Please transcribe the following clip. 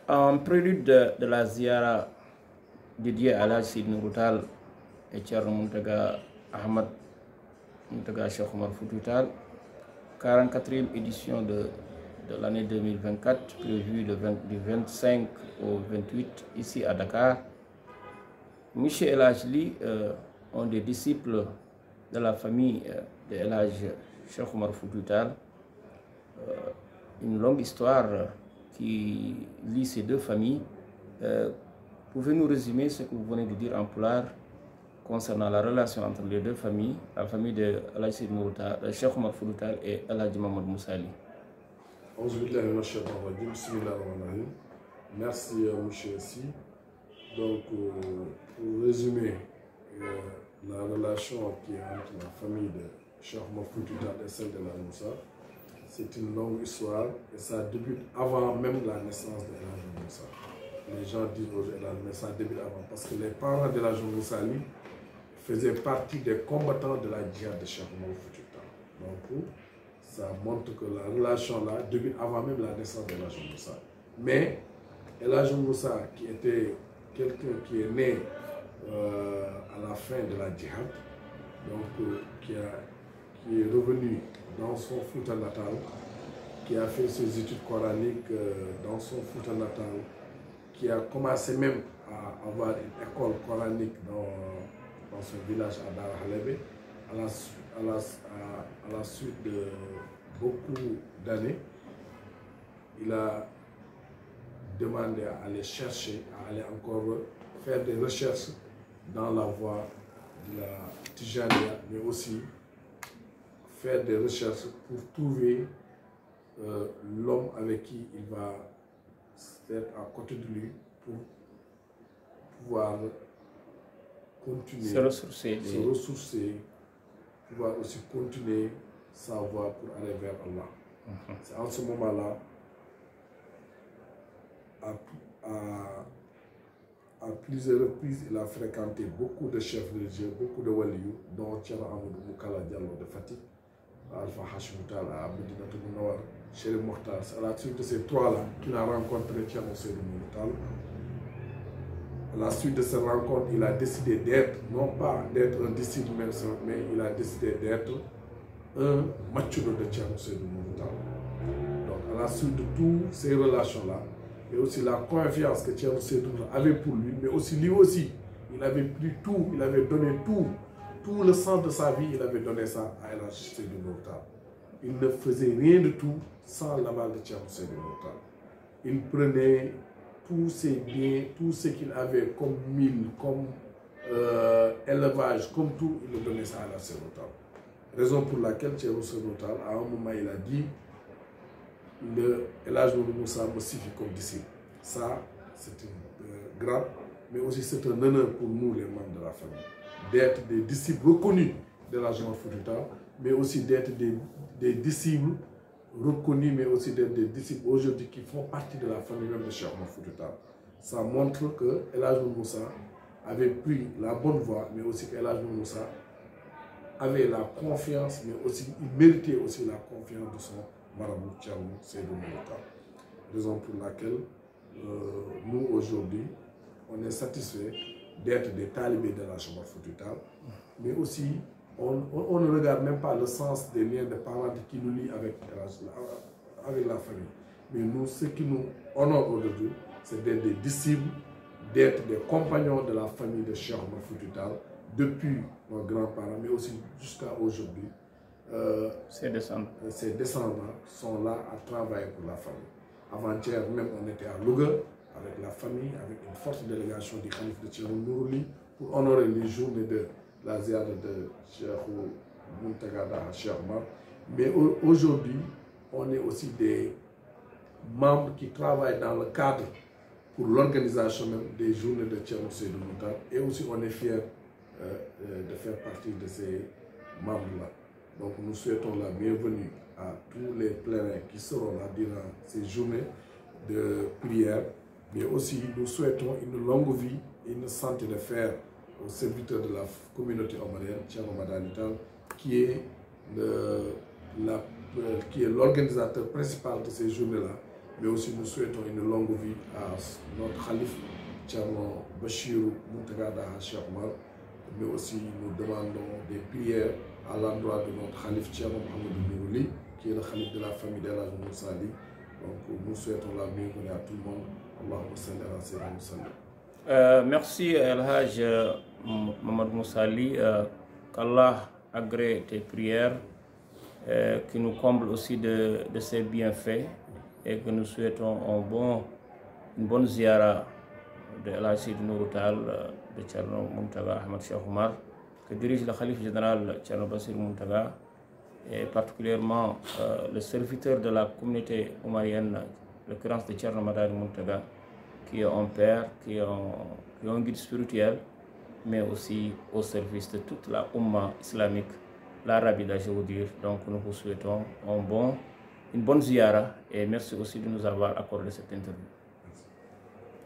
En prélude de la ziara dédiée à l'Hajj Seydi Nourou Tall et Thierno Mountaga Ahmad Mountaga Cheikh Oumar Foutiyou Tall, 44e édition de l'année 2024, prévue du 25 au 28 ici à Dakar. Michel El Hadj Ly, un des disciples de la famille de El Hadj Cheikh Oumar Foutiyou Tall, une longue histoire qui lie ces deux familles. Pouvez-nous résumer ce que vous venez de dire en pulaar concernant la relation entre les deux familles, la famille de El Hadj Seydi Nourou Tall, Cheikh Oumar Foutiyou Tall et El Hadj Mamadou Moussa Ly? Merci monsieur Sy. Donc pour résumer la relation qui est entre la famille de Cheikh Oumar Foutiyou Tall et celle de El Hadj Moussa, c'est une longue histoire et ça débute avant même la naissance de El Hadj Moussa. Les gens disent aujourd'hui mais ça débute avant parce que les parents de El Hadj Moussa Ly faisaient partie des combattants de la djihad de Cheikh Oumar Foutiyou Tall. Donc ça montre que la relation là débute avant même la naissance de El Hadj Moussa. Mais El Hadj Moussa, qui était quelqu'un qui est né à la fin de la djihad, donc qui est revenu dans son Fouta natal, qui a fait ses études coraniques dans son Fouta natal, qui a commencé même à avoir une école coranique dans son village à Dar Halebe, à la suite de beaucoup d'années. Il a demandé à aller chercher, à aller encore faire des recherches dans la voie de la Tijaniya, mais aussi faire des recherches pour trouver l'homme avec qui il va être à côté de lui pour pouvoir continuer, se ressourcer, pouvoir aussi continuer sa voie pour aller vers Allah. C'est en ce moment-là, à plusieurs reprises, il a fréquenté beaucoup de chefs religieux, beaucoup de waliyou, dont Thierno Amadou Moukala Diallo de Fatick, Alpha Hashim Tall à Médinatoul Mounawwara, Chérif Mokhtar. C'est à la suite de ces trois-là qu'il a rencontré Thierno Seydou Nourou Tall. À la suite de cette rencontre, il a décidé d'être, non pas d'être un disciple, mais il a décidé d'être un machudo de Thierno Seydou Nourou Tall. Donc à la suite de toutes ces relations-là, et aussi la confiance que Thierno Seydou avait pour lui, mais aussi lui aussi, il avait pris tout, il avait donné tout le sens de sa vie, il avait donné ça à El Hadj Seydou Nourou Tall. Il ne faisait rien de tout sans l'aval de Thierno Seydou Nourou Tall. Il prenait tous ses biens, tout ce qu'il avait comme mine, comme élevage, comme tout, il le donnait ça à El Hadj Seydou Tall. Raison pour laquelle Thierno Seydou Tall, à un moment, il a dit El Hadj Moussa me suffit comme disciple. Ça, c'est une grave, mais aussi c'est un honneur pour nous, les membres de la famille, d'être des disciples reconnus de El Hadj Foutiyou Tall, mais aussi d'être des disciples reconnus, mais aussi d'être des disciples aujourd'hui qui font partie de la famille même de Cheikh Oumar Foutiyou Tall. Ça montre que El Hadj Moussa avait pris la bonne voie, mais aussi que El Hadj Moussa avait la confiance, mais aussi il méritait aussi la confiance de son marabout Thierno Seydou Nourou Tall. Raison pour laquelle nous aujourd'hui on est satisfait d'être des talibés de El Hadj Foutiyou Tall, mais aussi on ne regarde même pas le sens des liens de parenté qui nous lient avec la famille. Mais nous, ce qui nous honore aujourd'hui, c'est d'être des disciples, d'être des compagnons de la famille de Cheikh Oumar Foutiyou Tall depuis nos grands-parents, mais aussi jusqu'à aujourd'hui. Ces descendants sont là à travailler pour la famille. Avant-hier même, on était à Louga avec la famille, avec une forte délégation du Khalif de Thierno Nourou Ly pour honorer les journées de la ziara de Cheikh Mountaga Cheikh Oumar. Mais aujourd'hui, on est aussi des membres qui travaillent dans le cadre pour l'organisation même des journées de Thierno Seydou Nourou Tall, et aussi on est fiers de faire partie de ces membres-là. Donc nous souhaitons la bienvenue à tous les pèlerins qui seront là durant ces journées de prière, mais aussi nous souhaitons une longue vie et une santé de fer au serviteur de la communauté omarienne, Thierno Madani Tall, qui est l'organisateur principal de ces journées-là, mais aussi nous souhaitons une longue vie à notre Khalif, Thierno Bachirou Mountaga Daha Cheikh Oumar, mais aussi nous demandons des prières à l'endroit de notre Khalif Thierno Mohamed Nourouli, qui est le Khalif de la famille d'El Hadj Moussa Ali. Donc nous souhaitons la bienvenue à tout le monde. Allahumma salli ala sayyidina Muhammad. Merci El Hadj Mohamed Moussa Ali, qu'Allah agrée tes prières, qui nous comble aussi de ses bienfaits et que nous souhaitons une bonne ziara de El Hadj Sidi Nourou Tall, de Thierno Mountaga Ahmed Cheikh Oumar, que dirige le Khalife général Thierno Bassirou Mountaga, et particulièrement le serviteur de la communauté oumarienne, l'occurrence de Thierno Madani Mountaga, qui est un père, qui est un guide spirituel, mais aussi au service de toute la Oumma islamique, l'Arabie, je veux dire. Donc nous vous souhaitons une bonne ziara et merci aussi de nous avoir accordé cette interview.